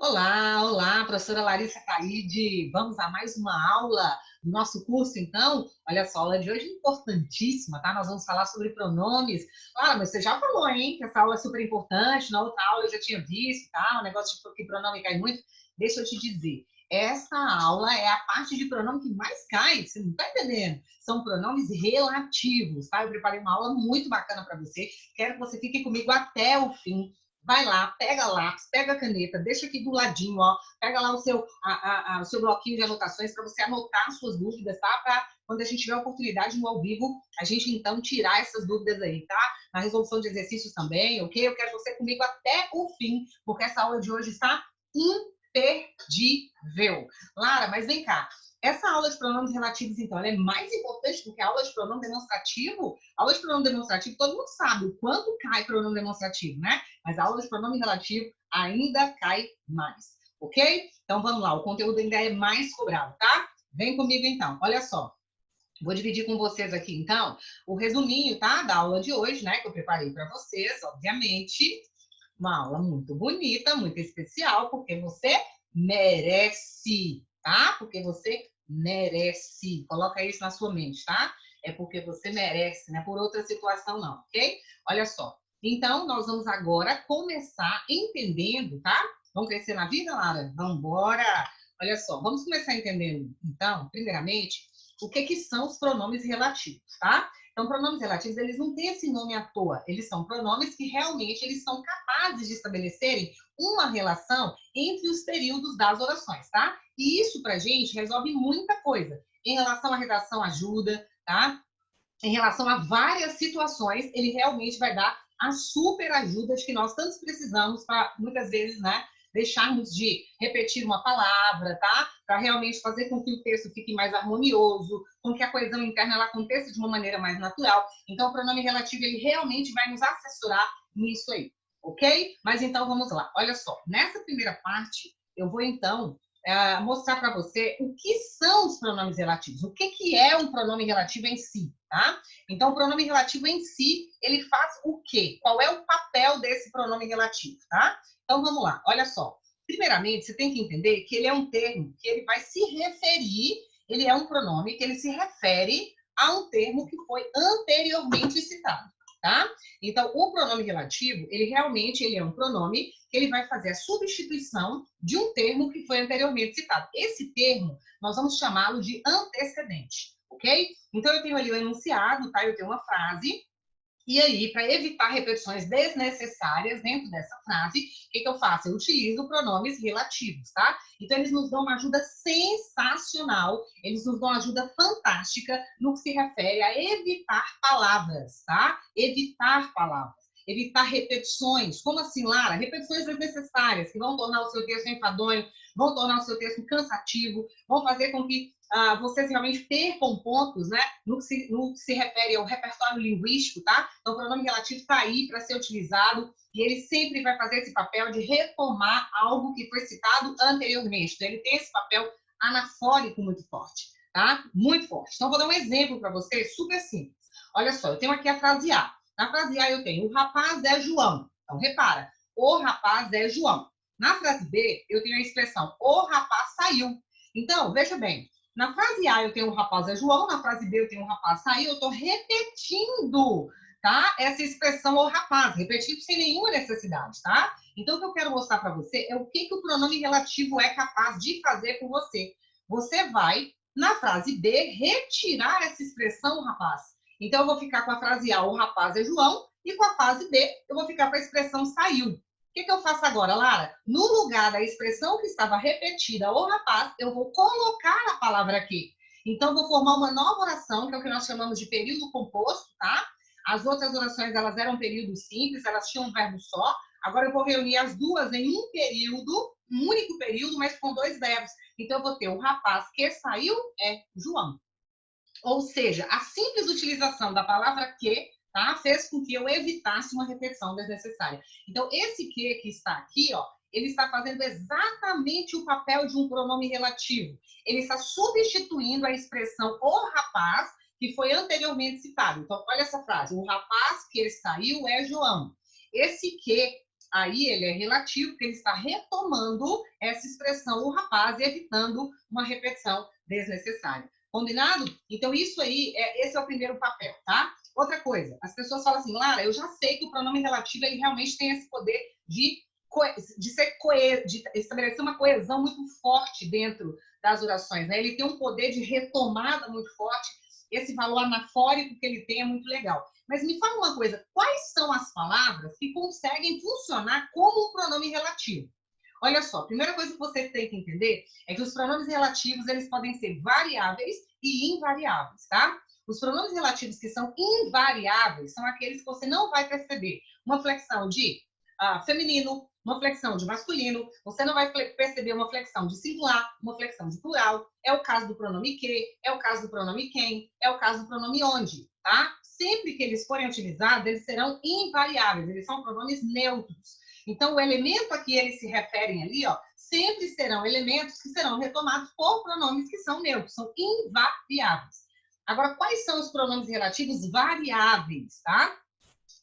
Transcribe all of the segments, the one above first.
Olá, olá, professora Larissa Taide. Vamos a mais uma aula do nosso curso, então? Olha só, a aula de hoje é importantíssima, tá? Nós vamos falar sobre pronomes. Claro, mas você já falou, hein, que essa aula é super importante. Na outra aula eu já tinha visto, tá? O negócio de que pronome cai muito. Deixa eu te dizer, essa aula é a parte de pronome que mais cai, você não tá entendendo? São pronomes relativos, tá? Eu preparei uma aula muito bacana para você. Quero que você fique comigo até o fim. Vai lá, pega lápis, pega a caneta, deixa aqui do ladinho, ó, pega lá o seu bloquinho de anotações para você anotar as suas dúvidas, tá? Para quando a gente tiver a oportunidade no ao vivo, a gente então tirar essas dúvidas aí, tá? Na resolução de exercícios também, ok? Eu quero você comigo até o fim, porque essa aula de hoje está imperdível. Lara, mas vem cá. Essa aula de pronomes relativos, então, ela é mais importante do que a aula de pronome demonstrativo? A aula de pronome demonstrativo, todo mundo sabe o quanto cai pronome demonstrativo, né? Mas a aula de pronome relativo ainda cai mais, ok? Então vamos lá, o conteúdo ainda é mais cobrado, tá? Vem comigo então, olha só. Vou dividir com vocês aqui, então, o resuminho, tá? Da aula de hoje, né? Que eu preparei para vocês, obviamente. Uma aula muito bonita, muito especial, porque você merece, tá? Porque você merece. Coloca isso na sua mente, tá? É porque você merece, não é por outra situação, não, ok? Olha só. Então, nós vamos agora começar entendendo, tá? Vamos crescer na vida, Lara? Vamos embora! Olha só, vamos começar entendendo, então, primeiramente, o que são os pronomes relativos, tá? Então, pronomes relativos, eles não têm esse nome à toa. Eles são pronomes que realmente eles são capazes de estabelecerem uma relação entre os períodos das orações, tá? E isso, pra gente, resolve muita coisa. Em relação à redação, ajuda, tá? Em relação a várias situações, ele realmente vai dar as super ajudas que nós tanto precisamos para, muitas vezes, né, deixarmos de repetir uma palavra, tá? Para realmente fazer com que o texto fique mais harmonioso, com que a coesão interna ela aconteça de uma maneira mais natural. Então, o pronome relativo, ele realmente vai nos assessorar nisso aí, ok? Mas então, vamos lá. Olha só, nessa primeira parte, eu vou, então, mostrar para você o que são os pronomes relativos, o que é um pronome relativo em si, tá? Então, o pronome relativo em si, ele faz o quê? Qual é o papel desse pronome relativo, tá? Então, vamos lá, olha só. Primeiramente, você tem que entender que ele é um termo que ele vai se referir, ele é um pronome que ele se refere a um termo que foi anteriormente citado, tá? Então, o pronome relativo, ele realmente ele é um pronome que ele vai fazer a substituição de um termo que foi anteriormente citado. Esse termo, nós vamos chamá-lo de antecedente, ok? Então, eu tenho ali o enunciado, tá? Eu tenho uma frase, e aí, para evitar repetições desnecessárias dentro dessa frase, o que eu faço? Eu utilizo pronomes relativos, tá? Então, eles nos dão uma ajuda sensacional, eles nos dão uma ajuda fantástica no que se refere a evitar palavras, tá? Evitar palavras. Evitar repetições. Como assim, Lara? Repetições desnecessárias, que vão tornar o seu texto enfadonho, vão tornar o seu texto cansativo, vão fazer com que vocês realmente percam pontos, né, no que se refere ao repertório linguístico, tá? Então, o pronome relativo está aí para ser utilizado e ele sempre vai fazer esse papel de retomar algo que foi citado anteriormente. Então, ele tem esse papel anafórico muito forte, tá? Muito forte. Então, vou dar um exemplo para vocês, super simples. Olha só, eu tenho aqui a frase A. Na frase A, eu tenho o rapaz é João. Então, repara, o rapaz é João. Na frase B, eu tenho a expressão o rapaz saiu. Então, veja bem, na frase A eu tenho o rapaz é João, na frase B eu tenho o rapaz saiu, eu estou repetindo, tá? Essa expressão o rapaz, repetindo sem nenhuma necessidade, tá? Então, o que eu quero mostrar para você é o que o pronome relativo é capaz de fazer por você. Você vai, na frase B, retirar essa expressão o rapaz. Então, eu vou ficar com a frase A, o rapaz é João, e com a frase B, eu vou ficar com a expressão saiu. O que eu faço agora, Lara? No lugar da expressão que estava repetida, o rapaz, eu vou colocar a palavra aqui. Então, vou formar uma nova oração, que é o que nós chamamos de período composto, tá? As outras orações, elas eram períodos simples, elas tinham um verbo só. Agora, eu vou reunir as duas em um período, um único período, mas com dois verbos. Então, eu vou ter o rapaz que saiu é João. Ou seja, a simples utilização da palavra que, tá, fez com que eu evitasse uma repetição desnecessária. Então, esse que está aqui, ó, ele está fazendo exatamente o papel de um pronome relativo. Ele está substituindo a expressão o rapaz, que foi anteriormente citado. Então, olha essa frase: o rapaz que saiu é João. Esse que aí ele é relativo, porque ele está retomando essa expressão, o rapaz, e evitando uma repetição desnecessária. Combinado? Então, isso aí, esse é o primeiro papel, tá? Outra coisa, as pessoas falam assim, Lara, eu já sei que o pronome relativo, ele realmente tem esse poder de estabelecer uma coesão muito forte dentro das orações, né? Ele tem um poder de retomada muito forte, esse valor anafórico que ele tem é muito legal. Mas me fala uma coisa, quais são as palavras que conseguem funcionar como um pronome relativo? Olha só, a primeira coisa que você tem que entender é que os pronomes relativos, eles podem ser variáveis e invariáveis, tá? Os pronomes relativos que são invariáveis são aqueles que você não vai perceber uma flexão de feminino, uma flexão de masculino, você não vai perceber uma flexão de singular, uma flexão de plural. É o caso do pronome que, é o caso do pronome quem, é o caso do pronome onde, tá? Sempre que eles forem utilizados, eles serão invariáveis, eles são pronomes neutros. Então, o elemento a que eles se referem ali, ó, sempre serão elementos que serão retomados por pronomes que são neutros, são invariáveis. Agora, quais são os pronomes relativos variáveis, tá?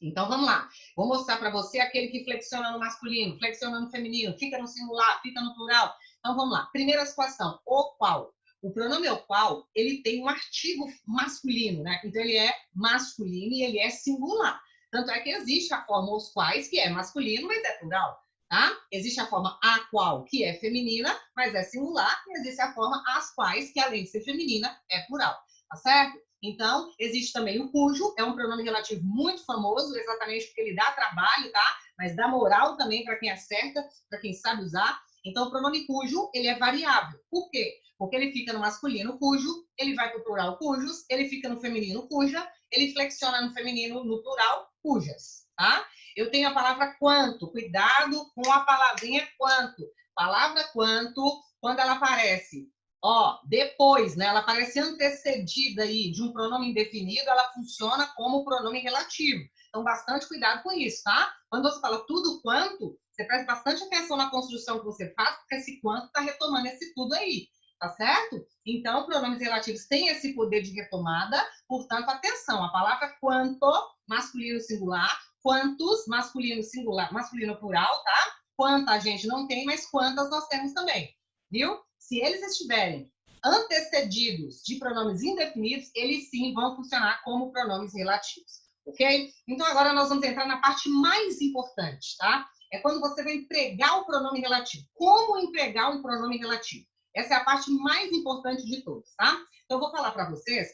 Então, vamos lá. Vou mostrar para você aquele que flexiona no masculino, flexiona no feminino, fica no singular, fica no plural. Então, vamos lá. Primeira situação, o qual. O pronome o qual, ele tem um artigo masculino, né? Então, ele é masculino e ele é singular. Tanto é que existe a forma os quais, que é masculino, mas é plural, tá? Existe a forma a qual, que é feminina, mas é singular. E existe a forma as quais, que além de ser feminina, é plural. Tá certo? Então, existe também o cujo, é um pronome relativo muito famoso, exatamente porque ele dá trabalho, tá? Mas dá moral também para quem acerta, para quem sabe usar. Então, o pronome cujo, ele é variável. Por quê? Porque ele fica no masculino cujo, ele vai para o plural cujos, ele fica no feminino cuja, ele flexiona no feminino no plural cujas, tá? Eu tenho a palavra quanto, cuidado com a palavrinha quanto. Palavra quanto, quando ela aparece depois, né? Ela aparece antecedida aí de um pronome indefinido, ela funciona como pronome relativo. Então, bastante cuidado com isso, tá? Quando você fala tudo quanto, você presta bastante atenção na construção que você faz, porque esse quanto está retomando esse tudo aí, tá certo? Então, pronomes relativos têm esse poder de retomada, portanto, atenção, a palavra quanto, masculino singular, quantos, masculino singular, masculino plural, tá? Quanta a gente não tem, mas quantas nós temos também, viu? Se eles estiverem antecedidos de pronomes indefinidos, eles sim vão funcionar como pronomes relativos, ok? Então, agora nós vamos entrar na parte mais importante, tá? É quando você vai empregar o pronome relativo. Como empregar um pronome relativo? Essa é a parte mais importante de todos, tá? Então, eu vou falar para vocês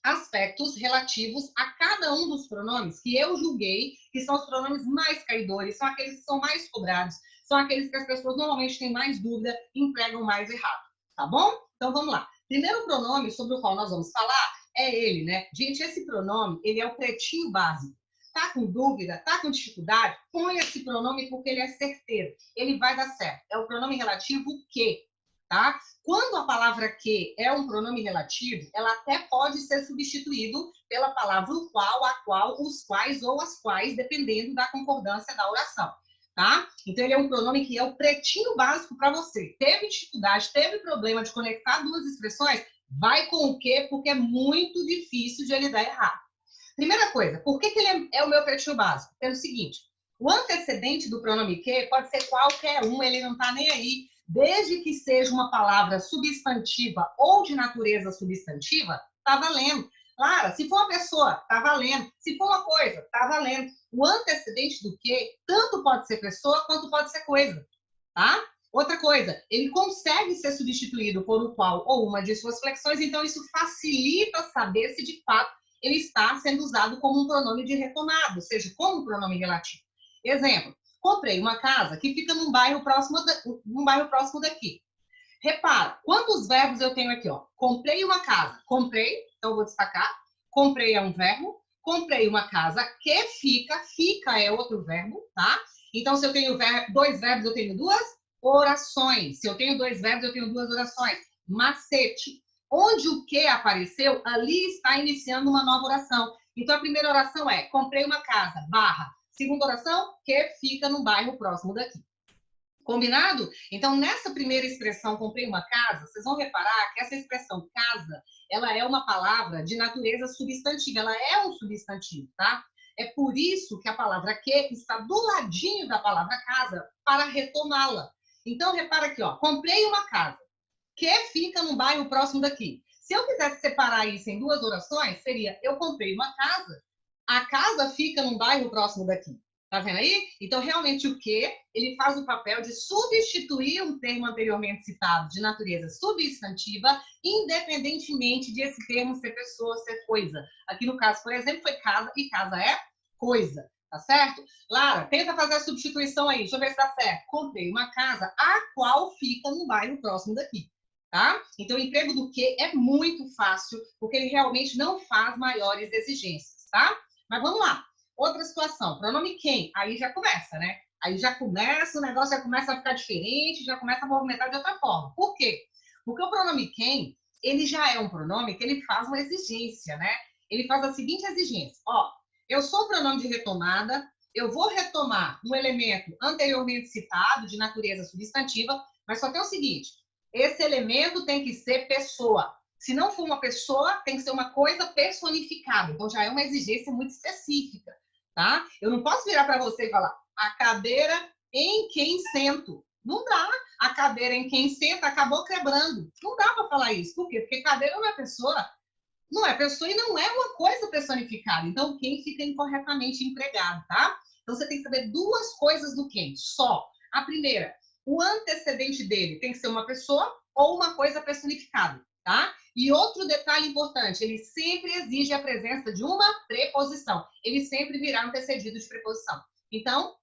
aspectos relativos a cada um dos pronomes que eu julguei que são os pronomes mais caidores, são aqueles que são mais cobrados, são aqueles que as pessoas normalmente têm mais dúvida e empregam mais errado, tá bom? Então vamos lá. Primeiro pronome sobre o qual nós vamos falar é ele, né? Gente, esse pronome, ele é o pretinho básico. Tá com dúvida, tá com dificuldade? Põe esse pronome porque ele é certeiro, ele vai dar certo. É o pronome relativo que, tá? Quando a palavra que é um pronome relativo, ela até pode ser substituído pela palavra o qual, a qual, os quais ou as quais, dependendo da concordância da oração, tá? Então, ele é um pronome que é o pretinho básico para você. Teve dificuldade, teve problema de conectar duas expressões? Vai com o que, porque é muito difícil de ele dar errado. Primeira coisa, por que ele é o meu pretinho básico? Pelo seguinte, o antecedente do pronome que pode ser qualquer um, ele não está nem aí, desde que seja uma palavra substantiva ou de natureza substantiva, tá valendo. Lara, se for uma pessoa, tá valendo. Se for uma coisa, tá valendo. O antecedente do que tanto pode ser pessoa quanto pode ser coisa, tá? Outra coisa, ele consegue ser substituído por o qual ou uma de suas flexões, então isso facilita saber se de fato ele está sendo usado como um pronome de retomada, ou seja, como um pronome relativo. Exemplo, comprei uma casa que fica num bairro próximo daqui. Repara, quantos verbos eu tenho aqui? Ó? Comprei uma casa. Comprei, então eu vou destacar. Comprei é um verbo. Comprei uma casa que fica. Fica é outro verbo, tá? Então, se eu tenho dois verbos, eu tenho duas orações. Se eu tenho dois verbos, eu tenho duas orações. Macete. Onde o que apareceu, ali está iniciando uma nova oração. Então, a primeira oração é: comprei uma casa, barra. Segunda oração, que fica no bairro próximo daqui. Combinado? Então, nessa primeira expressão, comprei uma casa, vocês vão reparar que essa expressão casa, ela é uma palavra de natureza substantiva, ela é um substantivo, tá? É por isso que a palavra que está do ladinho da palavra casa para retomá-la. Então, repara aqui, ó, comprei uma casa que fica num bairro próximo daqui. Se eu quisesse separar isso em duas orações, seria eu comprei uma casa, a casa fica num bairro próximo daqui. Tá vendo aí? Então, realmente, o que ele faz o papel de substituir um termo anteriormente citado de natureza substantiva, independentemente de esse termo ser pessoa, ser coisa. Aqui no caso, por exemplo, foi casa, e casa é coisa. Tá certo? Lara, tenta fazer a substituição aí. Deixa eu ver se dá certo. Comprei uma casa, a qual fica no bairro próximo daqui. Tá? Então, o emprego do que é muito fácil, porque ele realmente não faz maiores exigências, tá? Mas vamos lá. Outra situação, pronome quem, aí já começa, né? Aí já começa, o negócio já começa a ficar diferente, já começa a movimentar de outra forma. Por quê? Porque o pronome quem, ele já é um pronome que ele faz uma exigência, né? Ele faz a seguinte exigência, ó, eu sou pronome de retomada, eu vou retomar um elemento anteriormente citado, de natureza substantiva, mas só tem o seguinte, esse elemento tem que ser pessoa. Se não for uma pessoa, tem que ser uma coisa personificada. Então, já é uma exigência muito específica, tá? Eu não posso virar para você e falar a cadeira em quem sento. Não dá. A cadeira em quem senta acabou quebrando. Não dá para falar isso. Por quê? Porque cadeira não é pessoa. Não é pessoa e não é uma coisa personificada. Então, quem fica incorretamente empregado, tá? Então, você tem que saber duas coisas do quem. Só. A primeira, o antecedente dele tem que ser uma pessoa ou uma coisa personificada, tá? E outro detalhe importante, ele sempre exige a presença de uma preposição. Ele sempre virá antecedido de preposição. Então,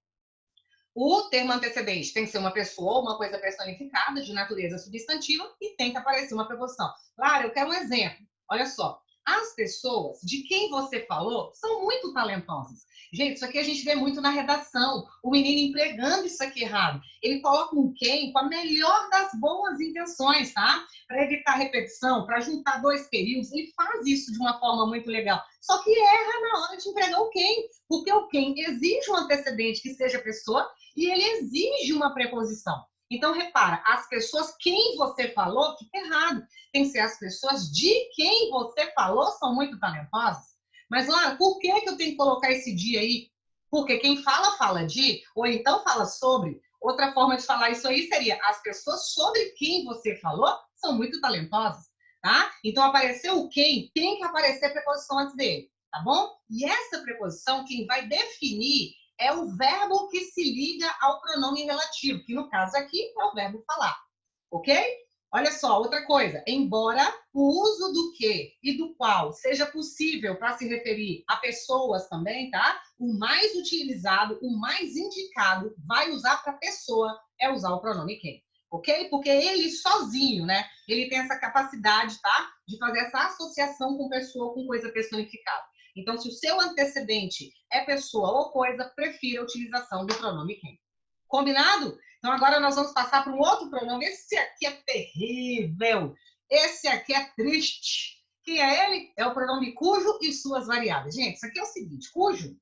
o termo antecedente tem que ser uma pessoa ou uma coisa personificada, de natureza substantiva, e tem que aparecer uma preposição. Lara, eu quero um exemplo. Olha só, as pessoas de quem você falou são muito talentosas. Gente, isso aqui a gente vê muito na redação. O menino empregando isso aqui errado. Ele coloca um quem com a melhor das boas intenções, tá? Para evitar repetição, para juntar dois períodos. Ele faz isso de uma forma muito legal. Só que erra na hora de empregar o quem. Porque o quem exige um antecedente que seja pessoa e ele exige uma preposição. Então, repara, as pessoas quem você falou, fica errado. Tem que ser as pessoas de quem você falou são muito talentosas. Mas, Lara, por que eu tenho que colocar esse dia aí? Porque quem fala, fala de, ou então fala sobre. Outra forma de falar isso aí seria as pessoas sobre quem você falou são muito talentosas, tá? Então, apareceu o quem, tem que aparecer a preposição antes dele, tá bom? E essa preposição, quem vai definir é o verbo que se liga ao pronome relativo, que no caso aqui é o verbo falar, ok? Olha só, outra coisa, embora o uso do que e do qual seja possível para se referir a pessoas também, tá? O mais utilizado, o mais indicado, vai usar para pessoa, é usar o pronome quem, ok? Porque ele sozinho, né? Ele tem essa capacidade, tá? De fazer essa associação com pessoa, com coisa personificada. Então, se o seu antecedente é pessoa ou coisa, prefira a utilização do pronome quem. Combinado? Então, agora nós vamos passar para um outro pronome. Esse aqui é terrível. Esse aqui é triste. Quem é ele? É o pronome cujo e suas variáveis. Gente, isso aqui é o seguinte, cujo.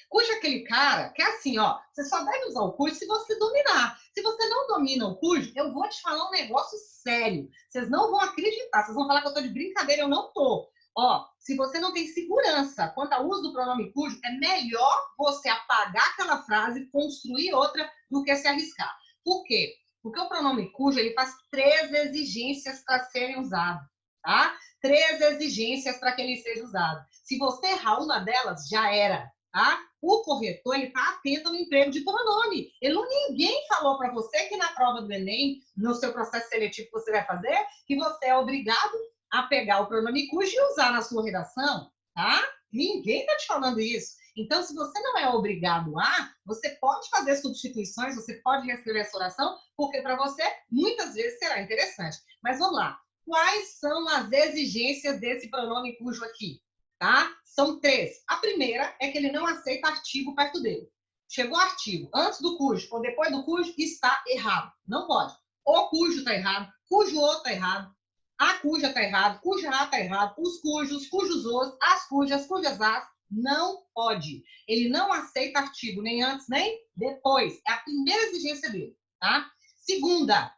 Cujo é aquele cara que é assim, ó, você só deve usar o cujo se você dominar. Se você não domina o cujo, eu vou te falar um negócio sério. Vocês não vão acreditar, vocês vão falar que eu tô de brincadeira, eu não tô. Ó, se você não tem segurança quanto ao uso do pronome cujo, é melhor você apagar aquela frase e construir outra do que se arriscar. Por quê? Porque o pronome cujo, ele faz 3 exigências para serem usados, tá? 3 exigências para que ele seja usado. Se você errar uma delas, já era, tá? O corretor, ele está atento ao emprego de pronome. Ninguém falou para você que na prova do Enem, no seu processo seletivo que você vai fazer, que você é obrigado a pegar o pronome cujo e usar na sua redação, tá? Ninguém está te falando isso. Então, se você não é obrigado a, você pode fazer substituições, você pode reescrever essa oração, porque para você, muitas vezes, será interessante. Mas vamos lá. Quais são as exigências desse pronome cujo aqui? Tá? São 3. A primeira é que ele não aceita artigo perto dele. Chegou artigo antes do cujo ou depois do cujo, está errado. Não pode. O cujo está errado, cujo o está errado, a cuja está errado, cuja a está errado, os cujos, cujos os, as cujas as, não pode. Ele não aceita artigo nem antes nem depois. É a primeira exigência dele, tá? Segunda,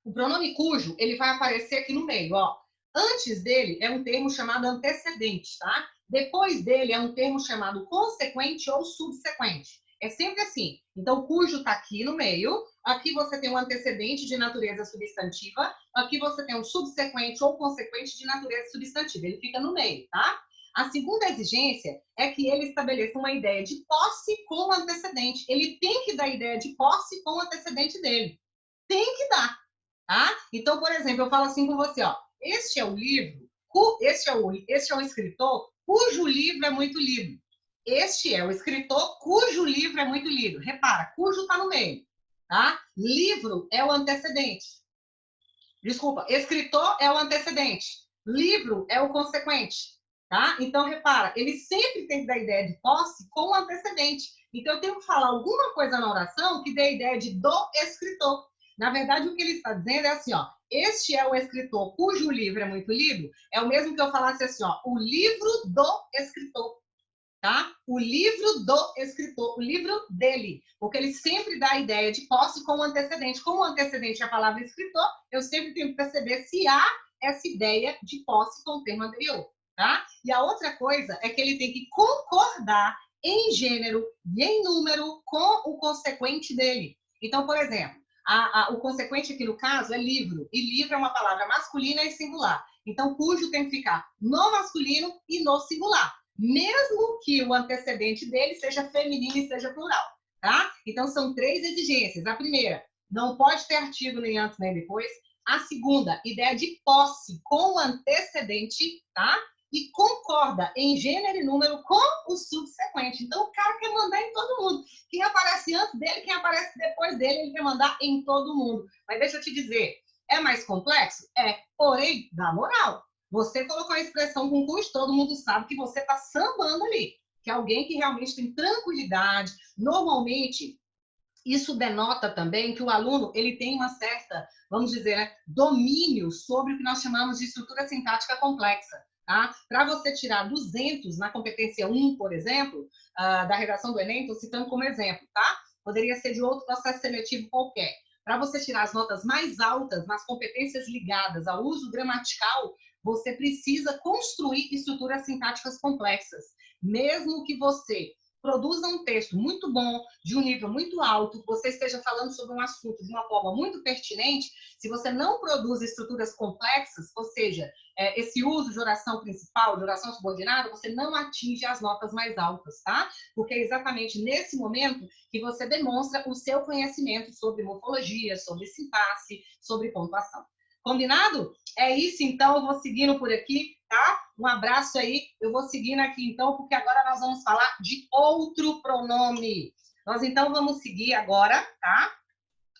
o pronome cujo, ele vai aparecer aqui no meio, ó. Antes dele é um termo chamado antecedente, tá? Depois dele é um termo chamado consequente ou subsequente. É sempre assim. Então, cujo está aqui no meio. Aqui você tem um antecedente de natureza substantiva. Aqui você tem um subsequente ou consequente de natureza substantiva. Ele fica no meio, tá? A segunda exigência é que ele estabeleça uma ideia de posse com o antecedente. Ele tem que dar ideia de posse com o antecedente dele. Tem que dar, tá? Então, por exemplo, eu falo assim com você, ó. Este é o livro, este é o escritor cujo livro é muito lido. Este é o escritor cujo livro é muito lido. Repara, cujo está no meio, tá? Livro é o antecedente. Desculpa, escritor é o antecedente. Livro é o consequente, tá? Então, repara, ele sempre tem que dar ideia de posse com o antecedente. Então, eu tenho que falar alguma coisa na oração que dê a ideia de do escritor. Na verdade, o que ele está dizendo é assim, ó. Este é o escritor cujo livro é muito lido. É o mesmo que eu falasse assim, ó. O livro do escritor. Tá? O livro do escritor, o livro dele, porque ele sempre dá a ideia de posse com o antecedente. Como o antecedente é a palavra escritor, eu sempre tenho que perceber se há essa ideia de posse com o termo anterior, tá? E a outra coisa é que ele tem que concordar em gênero e em número com o consequente dele. Então, por exemplo, o consequente aqui no caso é livro, e livro é uma palavra masculina e singular. Então, cujo tem que ficar no masculino e no singular, mesmo que o antecedente dele seja feminino e seja plural, tá? Então, são 3 exigências. A primeira, não pode ter artigo nem antes nem depois. A segunda, ideia de posse com o antecedente, tá? E concorda em gênero e número com o subsequente. Então, o cara quer mandar em todo mundo. Quem aparece antes dele, quem aparece depois dele, ele quer mandar em todo mundo. Mas deixa eu te dizer, é mais complexo? É, porém, dá moral. Você colocou a expressão com custo, todo mundo sabe que você está sambando ali. Que é alguém que realmente tem tranquilidade. Normalmente, isso denota também que o aluno ele tem uma certa, vamos dizer, né, domínio sobre o que nós chamamos de estrutura sintática complexa. Tá? Para você tirar 200 na competência 1, por exemplo, da redação do Enem, estou citando como exemplo, tá? Poderia ser de outro processo seletivo qualquer. Para você tirar as notas mais altas nas competências ligadas ao uso gramatical, você precisa construir estruturas sintáticas complexas. Mesmo que você produza um texto muito bom, de um nível muito alto, você esteja falando sobre um assunto de uma forma muito pertinente, se você não produz estruturas complexas, ou seja, esse uso de oração principal, de oração subordinada, você não atinge as notas mais altas, tá? Porque é exatamente nesse momento que você demonstra o seu conhecimento sobre morfologia, sobre sintaxe, sobre pontuação. Combinado? É isso, então, eu vou seguindo por aqui, tá? Um abraço aí, eu vou seguindo aqui, então, porque agora nós vamos falar de outro pronome. Nós, então, vamos seguir agora, tá?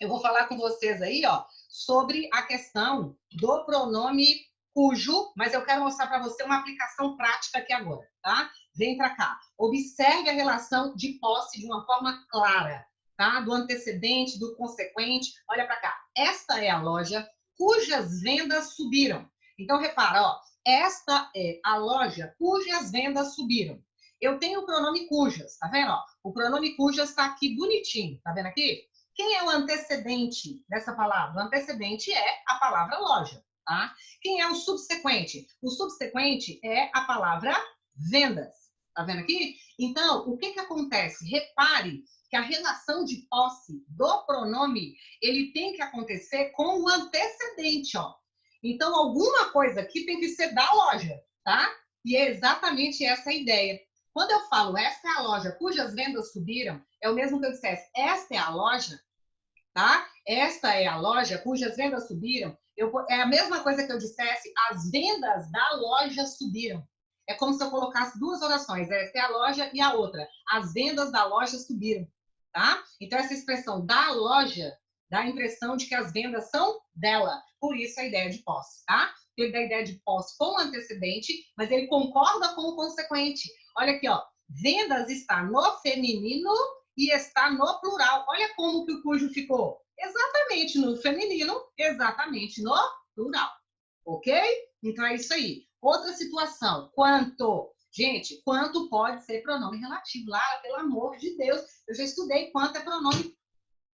Eu vou falar com vocês aí, ó, sobre a questão do pronome cujo, mas eu quero mostrar para você uma aplicação prática aqui agora, tá? Vem para cá. Observe a relação de posse de uma forma clara, tá? Do antecedente, do consequente. Olha para cá. Esta é a loja cujas vendas subiram. Então, repara, ó. Esta é a loja cujas vendas subiram. Eu tenho o pronome cujas, tá vendo? Ó? O pronome cujas está aqui bonitinho, tá vendo aqui? Quem é o antecedente dessa palavra? O antecedente é a palavra loja, tá? Quem é o subsequente? O subsequente é a palavra vendas. Tá vendo aqui? Então, o que que acontece? Repare que a relação de posse do pronome, ele tem que acontecer com o antecedente, ó. Então, alguma coisa aqui tem que ser da loja, tá? E é exatamente essa a ideia. Quando eu falo esta é a loja cujas vendas subiram, é o mesmo que eu dissesse esta é a loja, tá? Esta é a loja cujas vendas subiram. É a mesma coisa que eu dissesse as vendas da loja subiram. É como se eu colocasse 2 orações. Esta é a loja e a outra. As vendas da loja subiram, tá? Então, essa expressão da loja dá a impressão de que as vendas são dela. Por isso, a ideia de posse, tá? Ele dá a ideia de posse com o antecedente, mas ele concorda com o consequente. Olha aqui, ó. Vendas está no feminino e está no plural. Olha como que o cujo ficou. Exatamente no feminino, exatamente no plural. Ok? Então é isso aí. Outra situação. Quanto. Gente, quanto pode ser pronome relativo? Lara, pelo amor de Deus, eu já estudei quanto é pronome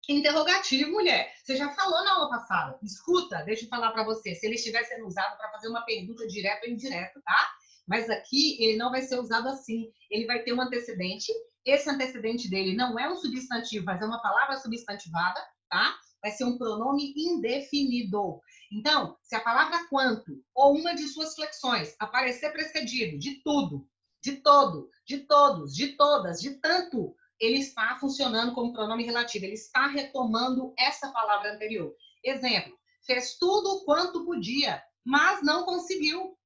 Interrogativo, mulher. Você já falou na aula passada. Escuta, deixa eu falar para você. Se ele estiver sendo usado para fazer uma pergunta direta ou indireta, tá? Mas aqui ele não vai ser usado assim. Ele vai ter um antecedente. Esse antecedente dele não é um substantivo, mas é uma palavra substantivada, tá? Vai ser um pronome indefinido. Então, se a palavra quanto ou uma de suas flexões aparecer precedido de tudo, de todo, de todos, de todas, de tanto, ele está funcionando como pronome relativo, ele está retomando essa palavra anterior. Exemplo, fez tudo quanto podia, mas não conseguiu.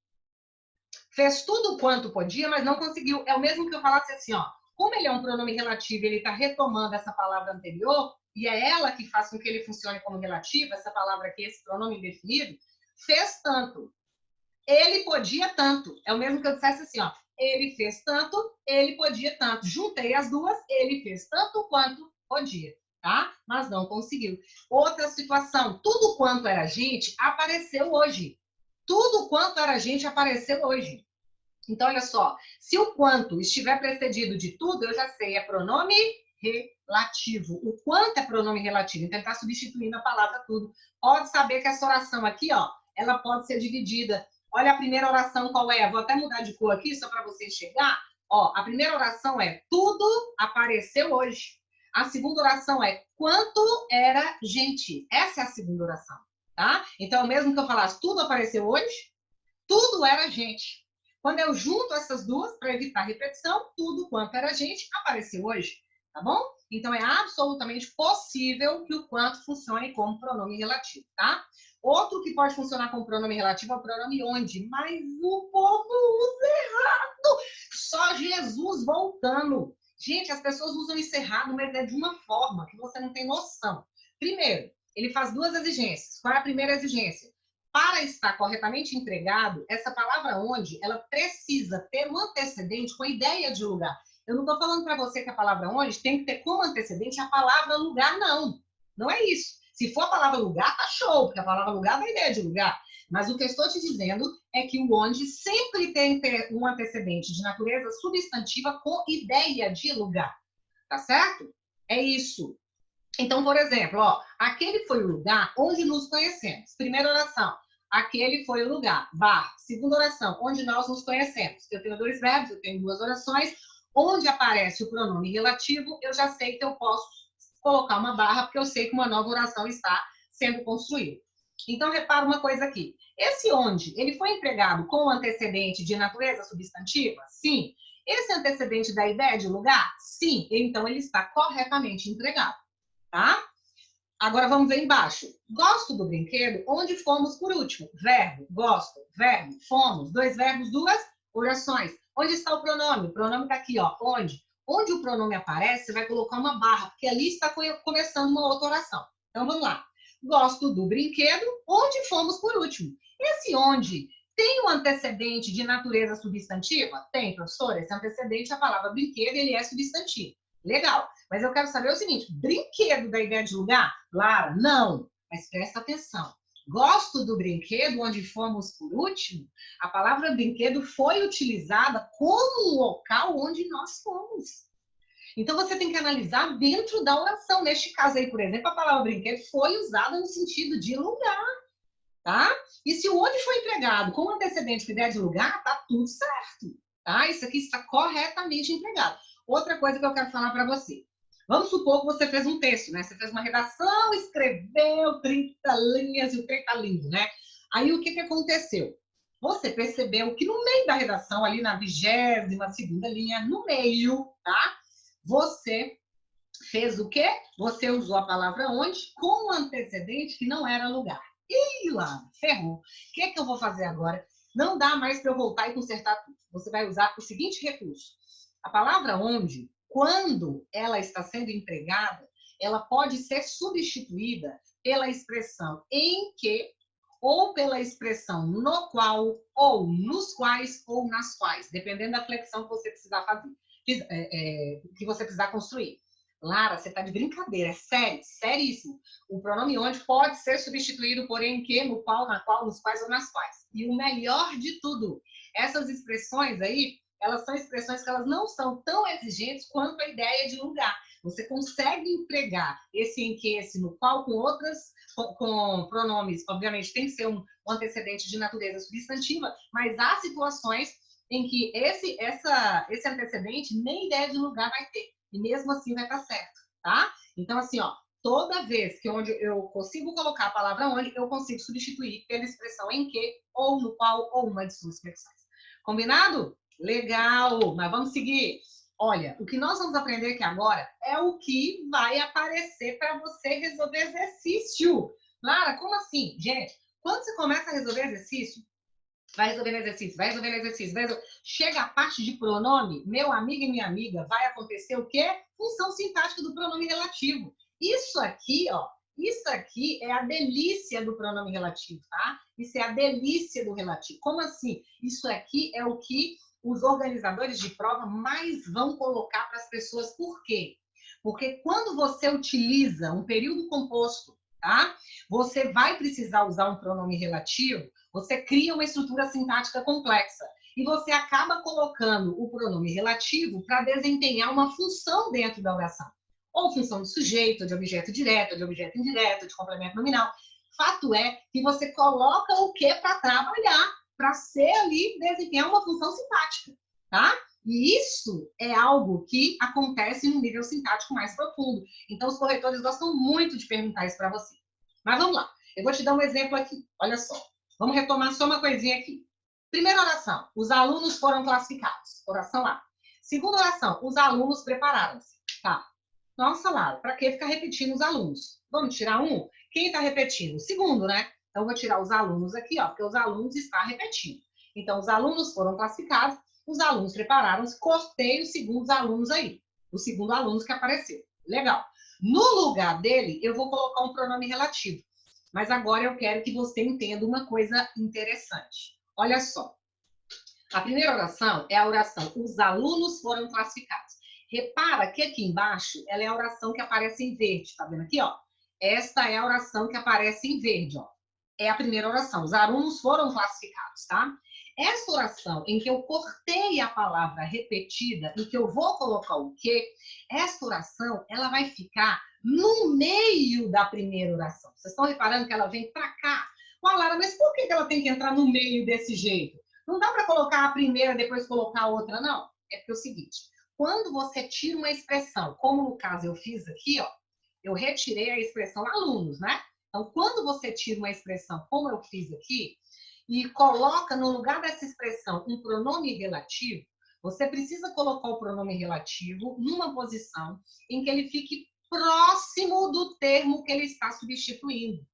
Fez tudo quanto podia, mas não conseguiu. É o mesmo que eu falasse assim, ó. Como ele é um pronome relativo, ele está retomando essa palavra anterior, e é ela que faz com que ele funcione como relativo, essa palavra aqui, esse pronome indefinido, fez tanto. Ele podia tanto. É o mesmo que eu dissesse assim, ó. Ele fez tanto, ele podia tanto. Juntei as duas, ele fez tanto quanto podia, tá? Mas não conseguiu. Outra situação, tudo quanto era gente apareceu hoje. Tudo quanto era gente apareceu hoje. Então, olha só, se o quanto estiver precedido de tudo, eu já sei, é pronome relativo. O quanto é pronome relativo, então ele está substituindo a palavra tudo. Pode saber que essa oração aqui, ó, ela pode ser dividida. Olha a primeira oração qual é, vou até mudar de cor aqui, só para você enxergar. Ó, a primeira oração é tudo apareceu hoje. A segunda oração é quanto era gente. Essa é a segunda oração, tá? Então, mesmo que eu falasse tudo apareceu hoje, tudo era gente. Quando eu junto essas duas, para evitar repetição, tudo quanto era gente apareceu hoje, tá bom? Então, é absolutamente possível que o quanto funcione como pronome relativo, tá? Outro que pode funcionar como pronome relativo é o pronome onde, mas o povo usa errado. Só Jesus voltando. Gente, as pessoas usam isso errado, mas é de uma forma que você não tem noção. Primeiro, ele faz duas exigências. Qual é a primeira exigência? Para estar corretamente empregado, essa palavra onde, ela precisa ter um antecedente com a ideia de lugar. Eu não estou falando para você que a palavra onde tem que ter como antecedente a palavra lugar, não. Não é isso. Se for a palavra lugar, tá show, porque a palavra lugar dá a ideia de lugar. Mas o que eu estou te dizendo é que o onde sempre tem um antecedente de natureza substantiva com ideia de lugar. Tá certo? É isso. Então, por exemplo, ó, aquele foi o lugar onde nos conhecemos. Primeira oração, aquele foi o lugar. Barra. Segunda oração, onde nós nos conhecemos. Eu tenho dois verbos, eu tenho duas orações. Onde aparece o pronome relativo, eu já sei que eu posso colocar uma barra, porque eu sei que uma nova oração está sendo construída. Então, repara uma coisa aqui. Esse onde, ele foi empregado com o antecedente de natureza substantiva? Sim. Esse antecedente da ideia de lugar? Sim. Então, ele está corretamente empregado. Tá? Agora vamos ver embaixo. Gosto do brinquedo, onde fomos por último? Verbo, gosto, verbo, fomos, dois verbos, duas orações. Onde está o pronome? O pronome está aqui, ó, onde? Onde o pronome aparece, você vai colocar uma barra, porque ali está começando uma outra oração. Então vamos lá. Gosto do brinquedo, onde fomos por último? Esse onde tem um antecedente de natureza substantiva? Tem, professora. Esse antecedente, a palavra brinquedo, ele é substantivo. Legal. Mas eu quero saber o seguinte: brinquedo da ideia de lugar? Lara, não. Mas presta atenção. Gosto do brinquedo onde fomos por último? A palavra brinquedo foi utilizada como um local onde nós fomos. Então você tem que analisar dentro da oração. Neste caso aí, por exemplo, a palavra brinquedo foi usada no sentido de lugar, tá? E se o onde foi empregado com antecedente com ideia de lugar, tá tudo certo, tá? Isso aqui está corretamente empregado. Outra coisa que eu quero falar para você. Vamos supor que você fez um texto, né? Você fez uma redação, escreveu 30 linhas e o trem tá lindo, né? Aí o que, que aconteceu? Você percebeu que no meio da redação, ali na 22ª linha, no meio, tá? Você fez o quê? Você usou a palavra onde com um antecedente que não era lugar. Ih, lá, ferrou. O que é que eu vou fazer agora? Não dá mais para eu voltar e consertar tudo. Você vai usar o seguinte recurso. A palavra onde, quando ela está sendo empregada, ela pode ser substituída pela expressão em que, ou pela expressão no qual, ou nos quais, ou nas quais, dependendo da flexão que você precisar fazer, que você precisar construir. Lara, você está de brincadeira, é sério, seríssimo. O pronome onde pode ser substituído por em que, no qual, na qual, nos quais ou nas quais. E o melhor de tudo, essas expressões aí, elas são expressões que elas não são tão exigentes quanto a ideia de lugar. Você consegue empregar esse em que, esse no qual, com pronomes, obviamente tem que ser um antecedente de natureza substantiva, mas há situações em que esse antecedente nem ideia de lugar vai ter, e mesmo assim vai estar certo, tá? Então, assim, ó, toda vez que onde eu consigo colocar a palavra onde, eu consigo substituir pela expressão em que, ou no qual, ou uma de suas expressões. Combinado? Legal, mas vamos seguir. Olha, o que nós vamos aprender aqui agora é o que vai aparecer para você resolver exercício. Lara, como assim? Gente, quando você começa a resolver exercício, vai resolvendo exercício, vai resolvendo exercício, chega a parte de pronome, meu amigo e minha amiga, vai acontecer o quê? Função sintática do pronome relativo. Isso aqui, ó, isso aqui é a delícia do pronome relativo, tá? Isso é a delícia do relativo. Como assim? Isso aqui é o que os organizadores de prova mais vão colocar para as pessoas. Por quê? Porque quando você utiliza um período composto, tá? Você vai precisar usar um pronome relativo, você cria uma estrutura sintática complexa. E você acaba colocando o pronome relativo para desempenhar uma função dentro da oração. Ou função de sujeito, de objeto direto, de objeto indireto, de complemento nominal. Fato é que você coloca o que para trabalhar, para ser ali, desempenhar uma função sintática, tá? E isso é algo que acontece no nível sintático mais profundo. Então, os corretores gostam muito de perguntar isso para você. Mas vamos lá. Eu vou te dar um exemplo aqui. Olha só. Vamos retomar só uma coisinha aqui. Primeira oração. Os alunos foram classificados. Oração A. Segunda oração. Os alunos prepararam-se. Tá. Nossa, Lara, para que ficar repetindo os alunos? Vamos tirar um? Quem está repetindo? O segundo, né? Então, vou tirar os alunos aqui, ó, porque os alunos estão repetindo. Então, os alunos foram classificados, os alunos prepararam-se, cortei os segundos alunos aí. O segundo aluno que apareceu. Legal. No lugar dele, eu vou colocar um pronome relativo. Mas agora eu quero que você entenda uma coisa interessante. Olha só. A primeira oração é a oração os alunos foram classificados. Repara que aqui embaixo ela é a oração que aparece em verde. Tá vendo aqui, ó? Esta é a oração que aparece em verde, ó. É a primeira oração. Os alunos foram classificados, tá? Essa oração em que eu cortei a palavra repetida e que eu vou colocar o quê? Essa oração, ela vai ficar no meio da primeira oração. Vocês estão reparando que ela vem para cá? Ó, Lara, mas por que ela tem que entrar no meio desse jeito? Não dá para colocar a primeira e depois colocar a outra, não? É porque é o seguinte, quando você tira uma expressão, como no caso eu fiz aqui, ó, eu retirei a expressão alunos, né? Então, quando você tira uma expressão, como eu fiz aqui, e coloca no lugar dessa expressão um pronome relativo, você precisa colocar o pronome relativo numa posição em que ele fique próximo do termo que ele está substituindo.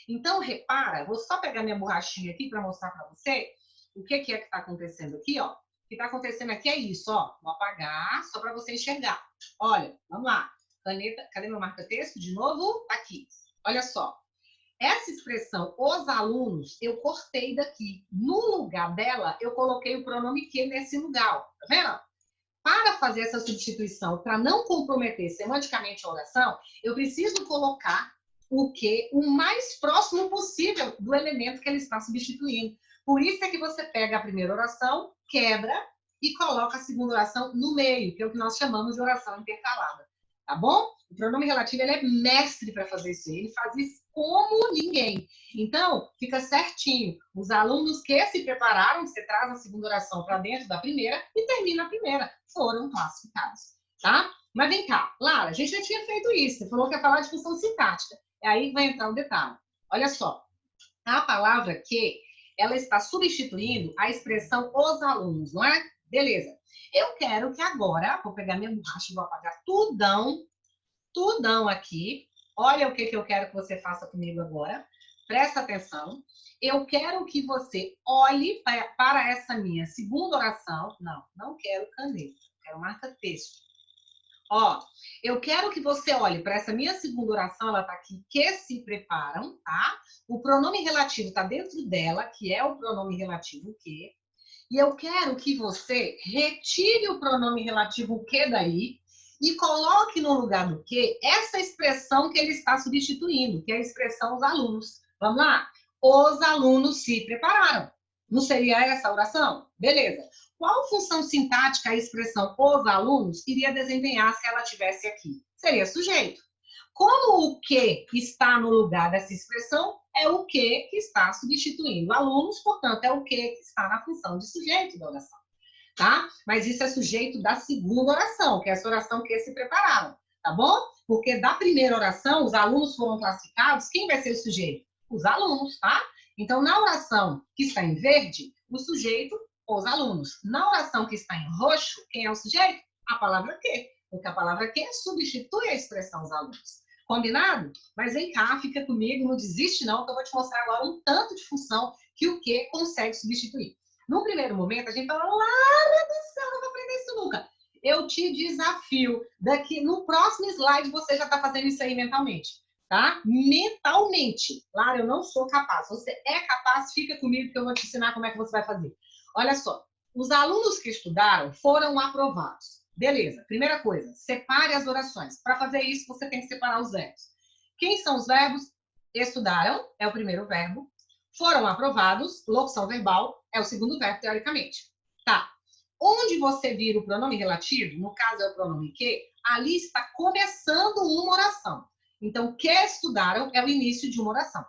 Então, repara, vou só pegar minha borrachinha aqui para mostrar para você o que é que está acontecendo aqui, ó. O que está acontecendo aqui é isso, ó. Vou apagar só para você enxergar. Olha, vamos lá. Caneta, cadê meu marca-texto? De novo, tá aqui. Olha só. Essa expressão, os alunos, eu cortei daqui. No lugar dela, eu coloquei o pronome que nesse lugar, ó. Tá vendo? Para fazer essa substituição, para não comprometer semanticamente a oração, eu preciso colocar o que o mais próximo possível do elemento que ele está substituindo. Por isso é que você pega a primeira oração, quebra e coloca a segunda oração no meio, que é o que nós chamamos de oração intercalada. Tá bom? O pronome relativo ele é mestre para fazer isso. Ele faz isso como ninguém. Então, fica certinho. Os alunos que se prepararam, você traz a segunda oração para dentro da primeira e termina a primeira. Foram classificados. Tá? Mas vem cá, Lara, a gente já tinha feito isso. Você falou que ia falar de função sintática. É aí que vai entrar o detalhe. Olha só. A palavra que, ela está substituindo a expressão os alunos, não é? Beleza. Eu quero que agora, vou pegar minha borracha e vou apagar tudão aqui. Olha o que eu quero que você faça comigo agora. Presta atenção. Eu quero que você olhe para essa minha segunda oração. Não quero caneta, quero marca-texto. Ó, eu quero que você olhe para essa minha segunda oração, ela tá aqui, que se preparam, tá? O pronome relativo tá dentro dela, que é o pronome relativo que. E eu quero que você retire o pronome relativo que daí e coloque no lugar do que essa expressão que ele está substituindo, que é a expressão os alunos. Vamos lá? Os alunos se prepararam. Não seria essa a oração? Beleza. Qual função sintática a expressão os alunos iria desempenhar se ela tivesse aqui? seria sujeito. Como o que está no lugar dessa expressão, é o que está substituindo alunos, portanto, é o que está na função de sujeito da oração, tá? Mas isso é sujeito da segunda oração, que é essa oração que se prepararam, tá bom? Porque da primeira oração, os alunos foram classificados, quem vai ser o sujeito? Os alunos, tá? Então, na oração que está em verde, o sujeito, os alunos. Na oração que está em roxo, quem é o sujeito? A palavra que. Porque a palavra que substitui a expressão os alunos. Combinado? Mas vem cá, fica comigo, não desiste não, que eu vou te mostrar agora um tanto de função que o que consegue substituir. No primeiro momento, a gente fala, Lara do céu, não vou aprender isso nunca. Eu te desafio, daqui no próximo slide você já está fazendo isso aí mentalmente, tá? Mentalmente. Lara, eu não sou capaz. Você é capaz, fica comigo que eu vou te ensinar como é que você vai fazer. Olha só, os alunos que estudaram foram aprovados. Beleza, primeira coisa, separe as orações. Para fazer isso, você tem que separar os verbos. Quem são os verbos? Estudaram, é o primeiro verbo. Foram aprovados, locução verbal, é o segundo verbo, teoricamente. Tá. Onde você vira o pronome relativo, no caso é o pronome que, ali está começando uma oração. Então, que estudaram é o início de uma oração.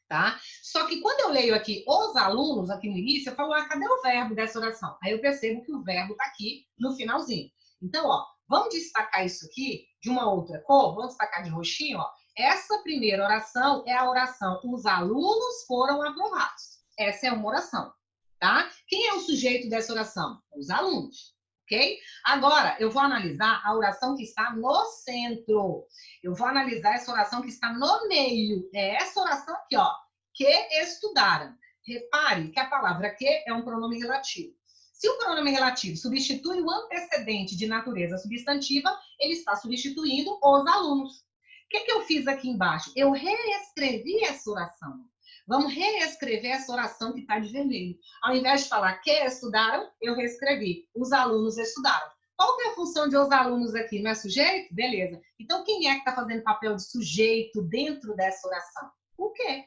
Tá? Só que quando eu leio aqui os alunos, aqui no início, eu falo, cadê o verbo dessa oração? Aí eu percebo que o verbo está aqui no finalzinho. Então, ó, vamos destacar isso aqui de uma outra cor, vamos destacar de roxinho, ó. Essa primeira oração é a oração os alunos foram aprovados. Essa é uma oração, tá? Quem é o sujeito dessa oração? Os alunos, ok? Agora, eu vou analisar a oração que está no centro. Eu vou analisar essa oração que está no meio. É essa oração aqui, ó. Que estudaram. Repare que a palavra que é um pronome relativo. Se o pronome relativo substitui o antecedente de natureza substantiva, ele está substituindo os alunos. O que eu fiz aqui embaixo? Eu reescrevi essa oração. Vamos reescrever essa oração que está de vermelho. Ao invés de falar que estudaram, eu reescrevi. Os alunos estudaram. Qual que é a função de os alunos aqui? Não é sujeito? Beleza. Então, quem é que está fazendo papel de sujeito dentro dessa oração? O quê?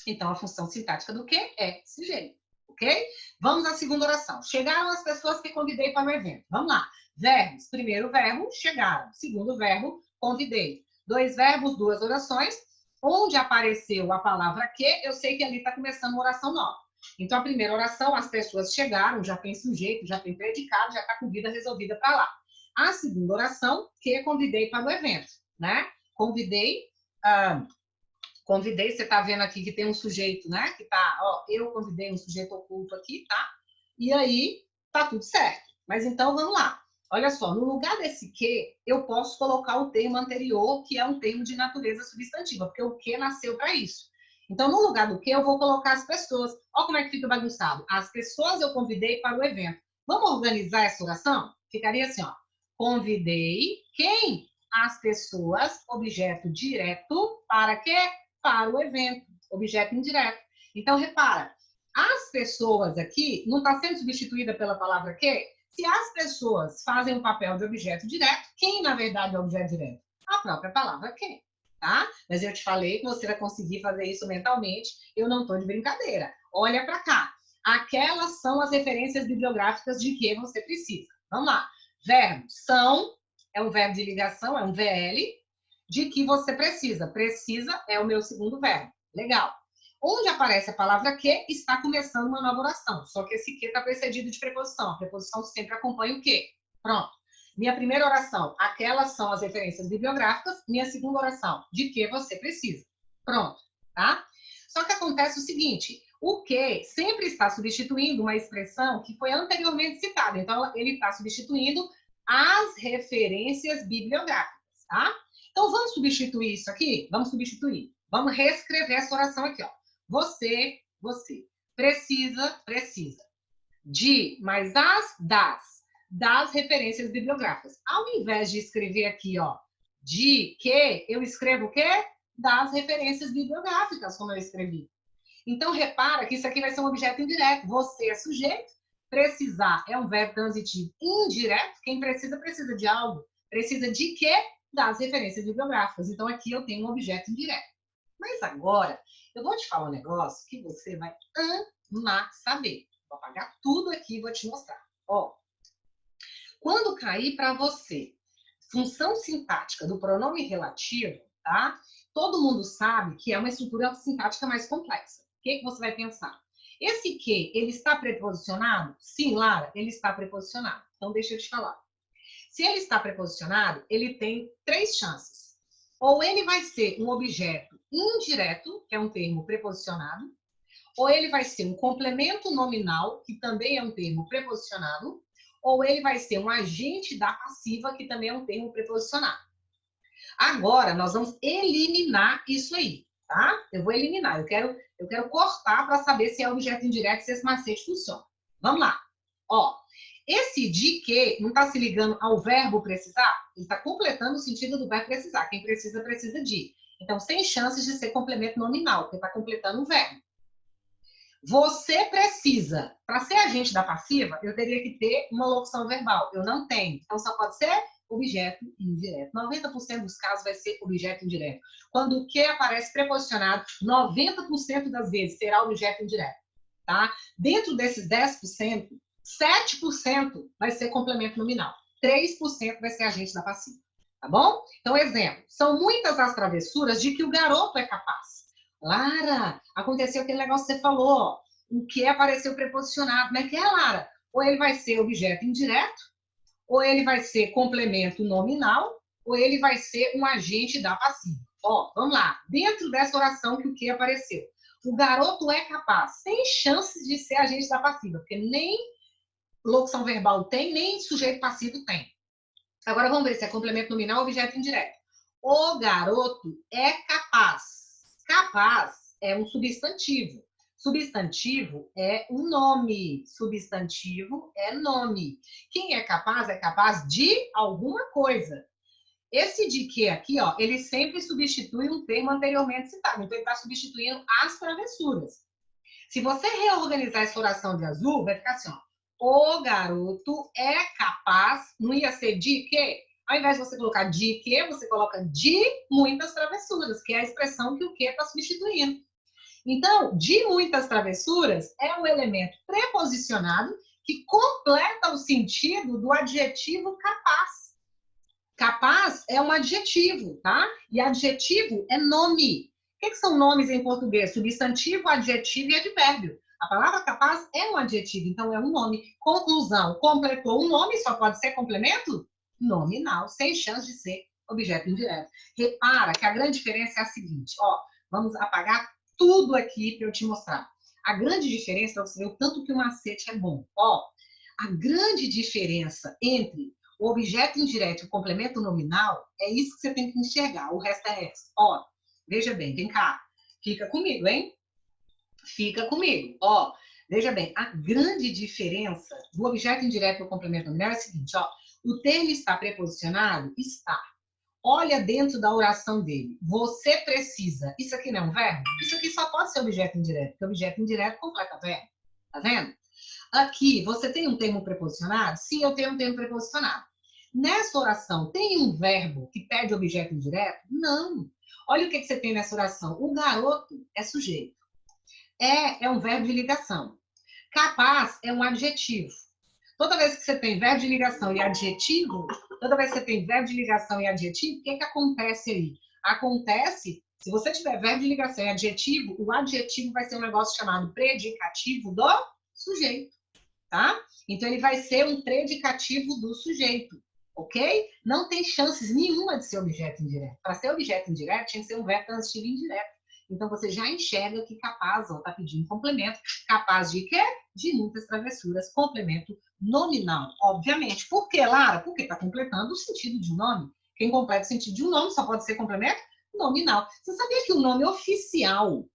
Então, a função sintática do que é sujeito, ok? Vamos à segunda oração. Chegaram as pessoas que convidei para o evento. Vamos lá. Verbos. Primeiro verbo, chegaram. Segundo verbo, convidei. Dois verbos, duas orações. Onde apareceu a palavra que, eu sei que ali está começando uma oração nova. Então, a primeira oração, as pessoas chegaram, já tem sujeito, já tem predicado, já está com vida resolvida para lá. A segunda oração, que convidei para o evento, né? Convidei... Convidei, você está vendo aqui que tem um sujeito, né? Que tá, ó, eu convidei um sujeito oculto aqui, tá? E aí, tá tudo certo. Mas então, vamos lá. Olha só, no lugar desse que, eu posso colocar o termo anterior, que é um termo de natureza substantiva, porque o que nasceu para isso. Então, no lugar do que, eu vou colocar as pessoas. Olha como é que fica bagunçado. As pessoas eu convidei para o evento. Vamos organizar essa oração? Ficaria assim, ó. Convidei quem? As pessoas, objeto direto, para quê? Para o evento, objeto indireto. Então, repara, as pessoas aqui não está sendo substituída pela palavra que? Se as pessoas fazem o papel de objeto direto, quem, na verdade, é o objeto direto? A própria palavra que, tá? Mas eu te falei que você vai conseguir fazer isso mentalmente, eu não estou de brincadeira. Olha para cá. Aquelas são as referências bibliográficas de que você precisa. Vamos lá. Verbo, são, é um verbo de ligação, é um VL, de que você precisa. Precisa é o meu segundo verbo. Legal. Onde aparece a palavra que, está começando uma nova oração. Só que esse que está precedido de preposição. A preposição sempre acompanha o que. Pronto. Minha primeira oração, aquelas são as referências bibliográficas. Minha segunda oração, de que você precisa. Pronto, tá? Só que acontece o seguinte, o que sempre está substituindo uma expressão que foi anteriormente citada. Então, ele está substituindo as referências bibliográficas, tá? Então, vamos substituir isso aqui? Vamos substituir. Vamos reescrever essa oração aqui, ó. Você, precisa, de, mais das referências bibliográficas. Ao invés de escrever aqui, ó, de que, eu escrevo o quê? Das referências bibliográficas, como eu escrevi. Então, repara que isso aqui vai ser um objeto indireto. Você é sujeito, precisar é um verbo transitivo indireto. Quem precisa, precisa de algo. Precisa de quê? Das referências bibliográficas. Então, aqui eu tenho um objeto indireto. Mas agora, eu vou te falar um negócio que você vai amar saber. Vou apagar tudo aqui e vou te mostrar. Ó, quando cair para você função sintática do pronome relativo, tá? Todo mundo sabe que é uma estrutura sintática mais complexa. O que você vai pensar? Esse que, ele está preposicionado? Sim, Lara, ele está preposicionado. Então, deixa eu te falar. Se ele está preposicionado, ele tem 3 chances. Ou ele vai ser um objeto indireto, que é um termo preposicionado, ou ele vai ser um complemento nominal, que também é um termo preposicionado, ou ele vai ser um agente da passiva, que também é um termo preposicionado. Agora, nós vamos eliminar isso aí, tá? Eu vou eliminar. Eu quero cortar para saber se é objeto indireto, se esse macete funciona. Vamos lá. Ó, esse de que não está se ligando ao verbo precisar? Ele está completando o sentido do verbo precisar. Quem precisa, precisa de. Então, sem chances de ser complemento nominal, porque está completando o verbo. Você precisa. Para ser agente da passiva, eu teria que ter uma locução verbal. Eu não tenho. Então, só pode ser objeto indireto. 90% dos casos vai ser objeto indireto. Quando o que aparece preposicionado, 90% das vezes será objeto indireto. Tá? Dentro desses 10%, 7% vai ser complemento nominal. 3% vai ser agente da passiva. Tá bom? Então, exemplo. São muitas as travessuras de que o garoto é capaz. Lara, aconteceu aquele negócio que você falou, ó. O que apareceu preposicionado. Como é que é, Lara? Ou ele vai ser objeto indireto, ou ele vai ser complemento nominal, ou ele vai ser um agente da passiva. Ó, vamos lá. Dentro dessa oração que o que apareceu. O garoto é capaz. Tem chances de ser agente da passiva, porque nem locução verbal tem, nem sujeito passivo tem. Agora vamos ver se é complemento nominal ou objeto indireto. O garoto é capaz. Capaz é um substantivo. Substantivo é um nome. Substantivo é nome. Quem é capaz de alguma coisa. Esse de que aqui, ó, ele sempre substitui um termo anteriormente citado. Então, ele está substituindo as travessuras. Se você reorganizar essa oração de azul, vai ficar assim, ó. O garoto é capaz, não ia ser de quê? Ao invés de você colocar de quê, você coloca de muitas travessuras, que é a expressão que o que está substituindo. Então, de muitas travessuras é um elemento preposicionado que completa o sentido do adjetivo capaz. Capaz é um adjetivo, tá? E adjetivo é nome. O que são nomes em português? Substantivo, adjetivo e advérbio. A palavra capaz é um adjetivo, então é um nome. Conclusão, completou um nome, só pode ser complemento nominal, sem chance de ser objeto indireto. Repara que a grande diferença é a seguinte, ó, vamos apagar tudo aqui para eu te mostrar. A grande diferença, para você ver o tanto que o macete é bom. Ó, a grande diferença entre o objeto indireto e o complemento nominal é isso que você tem que enxergar. O resto é resto. Ó, veja bem, vem cá. Fica comigo, hein? Fica comigo. Ó, veja bem, a grande diferença do objeto indireto e do complemento nominal é a seguinte, ó. O termo está preposicionado? Está. Olha dentro da oração dele. Você precisa. Isso aqui não é um verbo? Isso aqui só pode ser objeto indireto, porque objeto indireto completa verbo. Tá vendo? Aqui, você tem um termo preposicionado? Sim, eu tenho um termo preposicionado. Nessa oração, tem um verbo que pede objeto indireto? Não. Olha o que você tem nessa oração. O garoto é sujeito. É um verbo de ligação. Capaz é um adjetivo. Toda vez que você tem verbo de ligação e adjetivo, toda vez que você tem verbo de ligação e adjetivo, o que acontece aí? Acontece, se você tiver verbo de ligação e adjetivo, o adjetivo vai ser um negócio chamado predicativo do sujeito, tá? Então, ele vai ser um predicativo do sujeito, ok? Não tem chances nenhuma de ser objeto indireto. Para ser objeto indireto, tinha que ser um verbo transitivo indireto. Então, você já enxerga que capaz, ó, tá pedindo complemento. Capaz de quê? De muitas travessuras. Complemento nominal, obviamente. Por quê, Lara? Porque está completando o sentido de um nome. Quem completa o sentido de um nome só pode ser complemento nominal. Você sabia que o nome oficial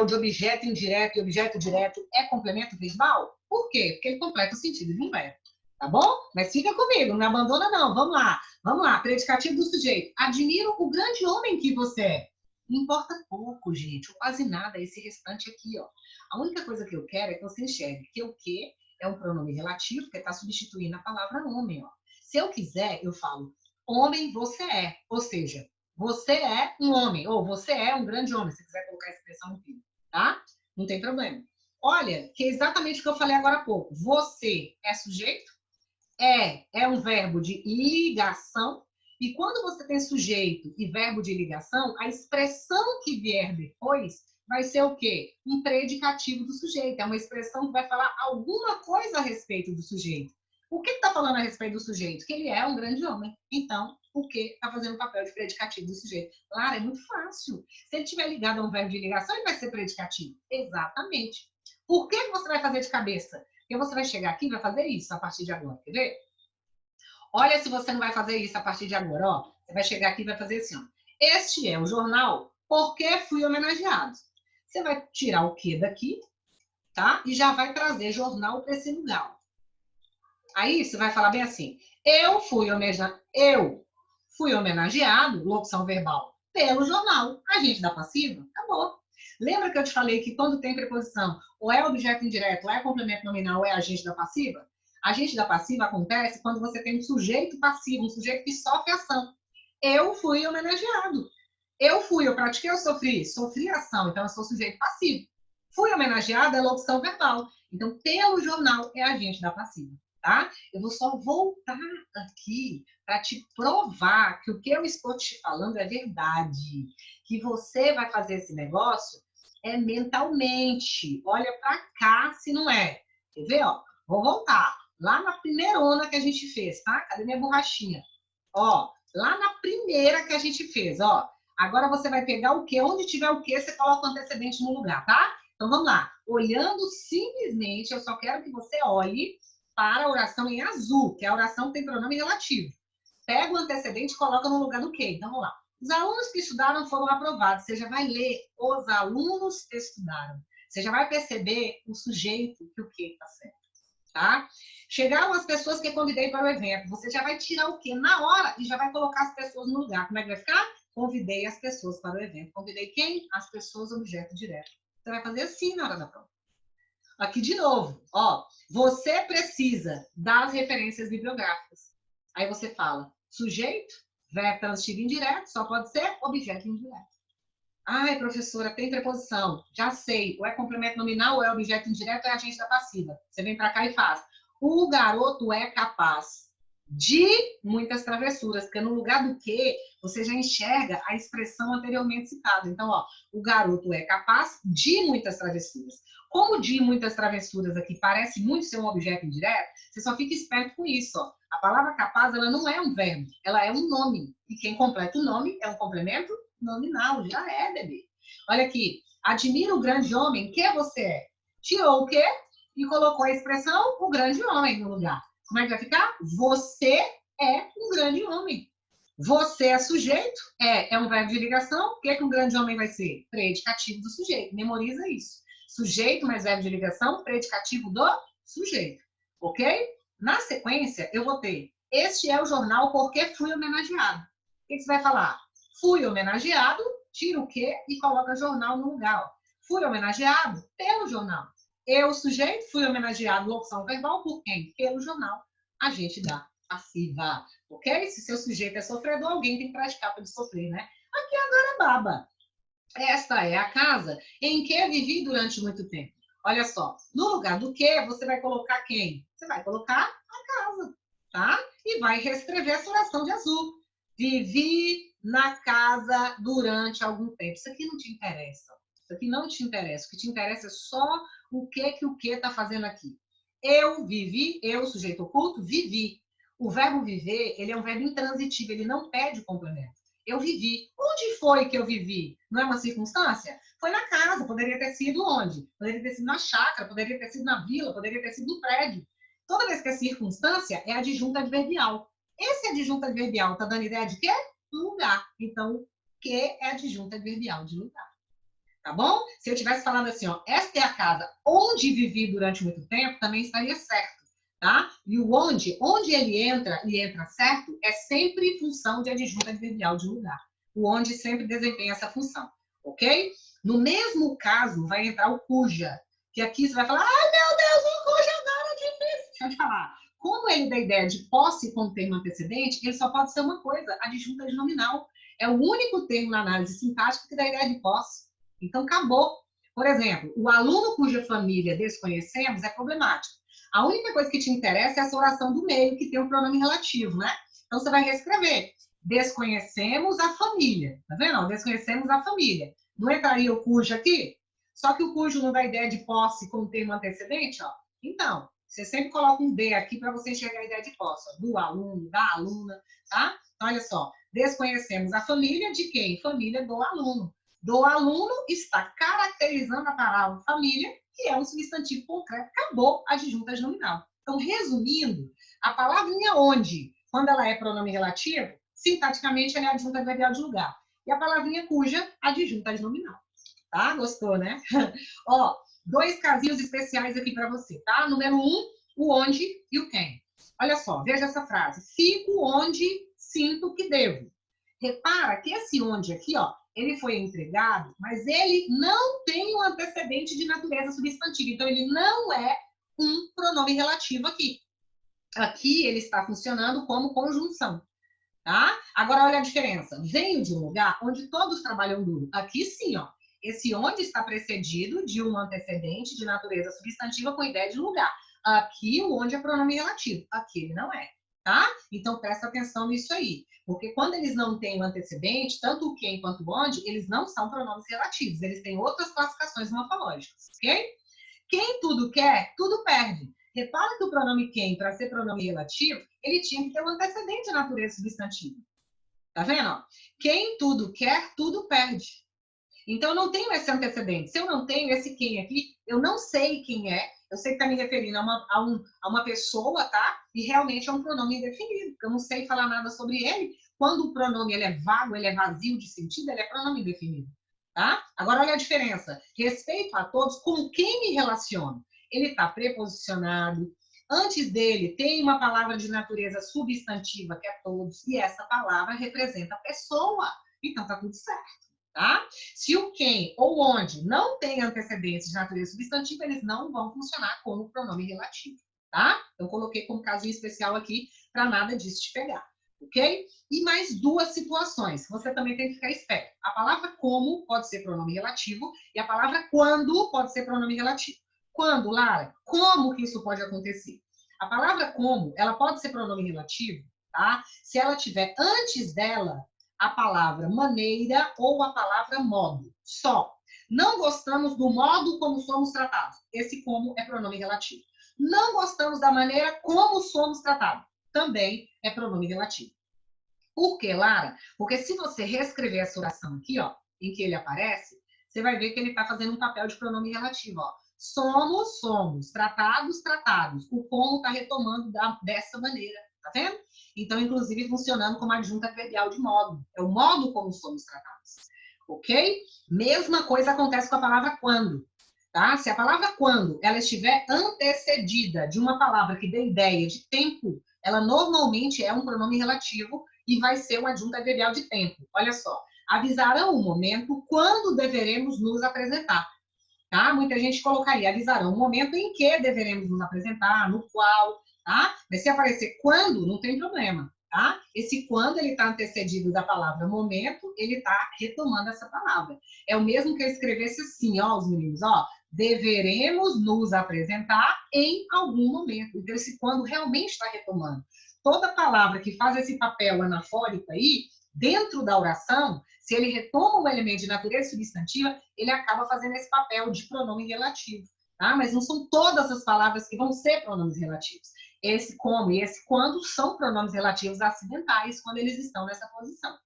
de objeto indireto e objeto direto é complemento verbal? Por quê? Porque ele completa o sentido de um verbo. Tá bom? Mas fica comigo, não me abandona não. Vamos lá. Vamos lá. Predicativo do sujeito. Admiro o grande homem que você é. Não importa pouco, gente, ou quase nada, esse restante aqui, ó. A única coisa que eu quero é que você enxergue que o que é um pronome relativo, porque está substituindo a palavra homem, ó. Se eu quiser, eu falo, homem você é. Ou seja, você é um homem, ou você é um grande homem, se quiser colocar a expressão no fim, tá? Não tem problema. Olha, que é exatamente o que eu falei agora há pouco. Você é sujeito, É um verbo de ligação. E quando você tem sujeito e verbo de ligação, a expressão que vier depois vai ser o quê? Um predicativo do sujeito. É uma expressão que vai falar alguma coisa a respeito do sujeito. O que está falando a respeito do sujeito? Que ele é um grande homem. Então, o que está fazendo o papel de predicativo do sujeito? Lara, é muito fácil. Se ele estiver ligado a um verbo de ligação, ele vai ser predicativo. Exatamente. Por que você vai fazer de cabeça? Porque você vai chegar aqui e vai fazer isso a partir de agora. Quer ver? Olha se você não vai fazer isso a partir de agora, ó. Você vai chegar aqui e vai fazer assim, ó. Este é o jornal Porque Fui Homenageado. Você vai tirar o que daqui, tá? E já vai trazer jornal para esse lugar. Aí você vai falar bem assim, eu fui homenageado, locução verbal, pelo jornal. Agente da passiva, acabou. Lembra que eu te falei que quando tem preposição, ou é objeto indireto, ou é complemento nominal, ou é agente da passiva? Agente da passiva acontece quando você tem um sujeito passivo, um sujeito que sofre ação. Eu fui homenageado. Eu pratiquei, eu sofri. Sofri ação, então eu sou sujeito passivo. Fui homenageado é locução verbal. Então, pelo jornal é agente da passiva, tá? Eu vou só voltar aqui para te provar que o que eu estou te falando é verdade. Que você vai fazer esse negócio mentalmente. Olha para cá se não é. Quer ver, ó? Vou voltar. Lá na primeira onda que a gente fez, tá? Cadê minha borrachinha? Ó, lá na primeira que a gente fez, ó. Agora você vai pegar o quê? Onde tiver o quê, você coloca o antecedente no lugar, tá? Então vamos lá. Olhando simplesmente, eu só quero que você olhe para a oração em azul, que é a oração que tem pronome relativo. Pega o antecedente e coloca no lugar do quê? Então vamos lá. Os alunos que estudaram foram aprovados. Você já vai ler os alunos que estudaram. Você já vai perceber o sujeito que o quê está certo, tá? Chegaram as pessoas que eu convidei para o evento. Você já vai tirar o quê na hora e já vai colocar as pessoas no lugar. Como é que vai ficar? Convidei as pessoas para o evento. Convidei quem? As pessoas, objeto direto. Você vai fazer assim na hora da prova. Aqui de novo, ó. Você precisa das referências bibliográficas. Aí você fala, sujeito, verbo transitivo indireto, só pode ser objeto indireto. Ai, professora, tem preposição. Já sei. Ou é complemento nominal, ou é objeto indireto, ou é agente da passiva. Você vem para cá e faz. O garoto é capaz de muitas travessuras, porque no lugar do que, você já enxerga a expressão anteriormente citada. Então, ó, o garoto é capaz de muitas travessuras. Como de muitas travessuras aqui parece muito ser um objeto indireto, você só fica esperto com isso, ó. A palavra capaz, ela não é um verbo, ela é um nome. E quem completa o nome é um complemento nominal, já é, bebê. Olha aqui, admira o grande homem que você é. Tirou o quê? E colocou a expressão o grande homem no lugar. Como é que vai ficar? Você é um grande homem. Você é sujeito, é um verbo de ligação. O que é que um grande homem vai ser? Predicativo do sujeito. Memoriza isso. Sujeito mais verbo de ligação, predicativo do sujeito. Ok? Na sequência, eu vou ter este é o jornal porque fui homenageado. O que você vai falar? Fui homenageado, tira o quê e coloca jornal no lugar. Fui homenageado pelo jornal. Eu, sujeito, fui homenageado, locução verbal, por quem? Pelo jornal. Agente da passiva. Ok? Se seu sujeito é sofredor, alguém tem que praticar para ele sofrer, né? Aqui agora, baba. Esta é a casa em que eu vivi durante muito tempo. Olha só, no lugar do que, você vai colocar quem? Você vai colocar a casa, tá? E vai reescrever essa oração de azul. Vivi na casa durante algum tempo. Isso aqui não te interessa. Isso aqui não te interessa. O que te interessa é só o que está fazendo aqui. Eu vivi, eu, sujeito oculto, vivi. O verbo viver, ele é um verbo intransitivo, ele não pede o complemento. Eu vivi. Onde foi que eu vivi? Não é uma circunstância? Foi na casa, poderia ter sido onde? Poderia ter sido na chácara, poderia ter sido na vila, poderia ter sido no prédio. Toda vez que é circunstância, é adjunto adverbial. Esse adjunto adverbial está dando ideia de quê? Lugar. Então, que é adjunto adverbial de lugar. Tá bom? Se eu tivesse falando assim, ó, esta é a casa onde vivi durante muito tempo, também estaria certo. Tá? E o onde ele entra e entra certo, é sempre função de adjunto adverbial de lugar. O onde sempre desempenha essa função, ok? No mesmo caso, vai entrar o cuja, que aqui você vai falar, ai meu Deus, o cuja agora é difícil. Deixa eu te falar. Como ele dá ideia de posse com termo antecedente, ele só pode ser uma coisa, adjunta de nominal. É o único termo na análise sintática que dá ideia de posse. Então, acabou. Por exemplo, o aluno cuja família desconhecemos é problemático. A única coisa que te interessa é essa oração do meio, que tem o pronome relativo, né? Então, você vai reescrever. Desconhecemos a família. Tá vendo? Desconhecemos a família. Não entraria o cujo aqui? Só que o cujo não dá ideia de posse com o termo antecedente, ó. Então, você sempre coloca um D aqui para você enxergar a ideia de posse, ó, do aluno, da aluna, tá? Então, olha só. Desconhecemos a família de quem? Família do aluno. Do aluno está caracterizando a palavra família, que é um substantivo concreto. Acabou a adjunta nominal. Então, resumindo, a palavrinha onde, quando ela é pronome relativo, sintaticamente ela é adjunta adverbial de lugar. E a palavrinha cuja, adjunta nominal. Tá? Gostou, né? Ó, 2 casinhos especiais aqui para você, tá? Número 1, o onde e o quem. Olha só, veja essa frase. Fico onde sinto que devo. Repara que esse onde aqui, ó, ele foi empregado, mas ele não tem um antecedente de natureza substantiva. Então, ele não é um pronome relativo aqui. Aqui ele está funcionando como conjunção. Tá? Agora, olha a diferença. Venho de um lugar onde todos trabalham duro. Aqui sim, ó. Esse onde está precedido de um antecedente de natureza substantiva com ideia de lugar. Aqui, o onde é pronome relativo. Aqui ele não é. Tá? Então, presta atenção nisso aí. Porque quando eles não têm o antecedente, tanto o quem quanto o onde, eles não são pronomes relativos. Eles têm outras classificações morfológicas. Ok? Quem tudo quer, tudo perde. Repara que o pronome quem, para ser pronome relativo, ele tinha que ter um antecedente de natureza substantiva. Tá vendo? Quem tudo quer, tudo perde. Então, eu não tenho esse antecedente. Se eu não tenho esse quem aqui, eu não sei quem é. Eu sei que está me referindo a uma pessoa, tá? E realmente é um pronome indefinido. Eu não sei falar nada sobre ele. Quando o pronome ele é vago, ele é vazio de sentido, ele é pronome indefinido. Tá? Agora, olha a diferença. Respeito a todos, com quem me relaciono? Ele está preposicionado. Antes dele, tem uma palavra de natureza substantiva, que é todos, e essa palavra representa a pessoa. Então, tá tudo certo. Tá? Se o quem ou onde não tem antecedentes de natureza substantiva, eles não vão funcionar como pronome relativo. Tá? Eu coloquei como casinho especial aqui para nada disso te pegar. Ok? E mais 2 situações. Você também tem que ficar esperto. A palavra como pode ser pronome relativo e a palavra quando pode ser pronome relativo. Quando, Lara? Como que isso pode acontecer? A palavra como, ela pode ser pronome relativo, tá? Se ela tiver antes dela a palavra maneira ou a palavra modo. Só. Não gostamos do modo como somos tratados. Esse como é pronome relativo. Não gostamos da maneira como somos tratados. Também é pronome relativo. Por quê, Lara? Porque se você reescrever essa oração aqui, ó, em que ele aparece, você vai ver que ele está fazendo um papel de pronome relativo, ó. Somos, somos. Tratados, tratados. O como está retomando dessa maneira, tá vendo? Então, inclusive, funcionando como adjunta adverbial de modo. É o modo como somos tratados. Ok? Mesma coisa acontece com a palavra quando. Tá? Se a palavra quando ela estiver antecedida de uma palavra que dê ideia de tempo, ela normalmente é um pronome relativo e vai ser um adjunto adverbial de tempo. Olha só. Avisarão o momento quando deveremos nos apresentar. Tá? Muita gente colocaria, avisarão o momento em que deveremos nos apresentar, no qual, tá? Mas se aparecer quando, não tem problema, tá? Esse quando, ele está antecedido da palavra momento, ele está retomando essa palavra. É o mesmo que eu escrevesse assim, ó, os meninos, ó, deveremos nos apresentar em algum momento. Então, esse quando realmente está retomando. Toda palavra que faz esse papel anafórico aí, dentro da oração, se ele retoma um elemento de natureza substantiva, ele acaba fazendo esse papel de pronome relativo. Tá? Mas não são todas as palavras que vão ser pronomes relativos. Esse como e esse quando são pronomes relativos acidentais quando eles estão nessa posição.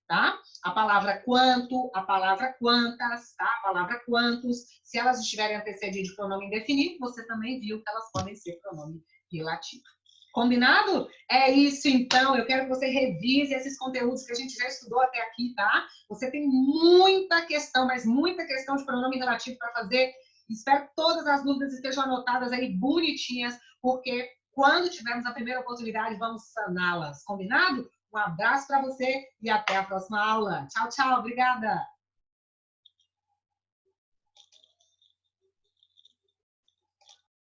Tá? A palavra quanto, a palavra quantas, tá? A palavra quantos, se elas estiverem antecedidas de pronome indefinido, você também viu que elas podem ser pronome relativo. Combinado? É isso, então. Eu quero que você revise esses conteúdos que a gente já estudou até aqui, tá? Você tem muita questão, mas muita questão de pronome relativo para fazer. Espero que todas as dúvidas estejam anotadas aí bonitinhas, porque quando tivermos a primeira oportunidade, vamos saná-las. Combinado? Um abraço para você e até a próxima aula. Tchau, tchau. Obrigada.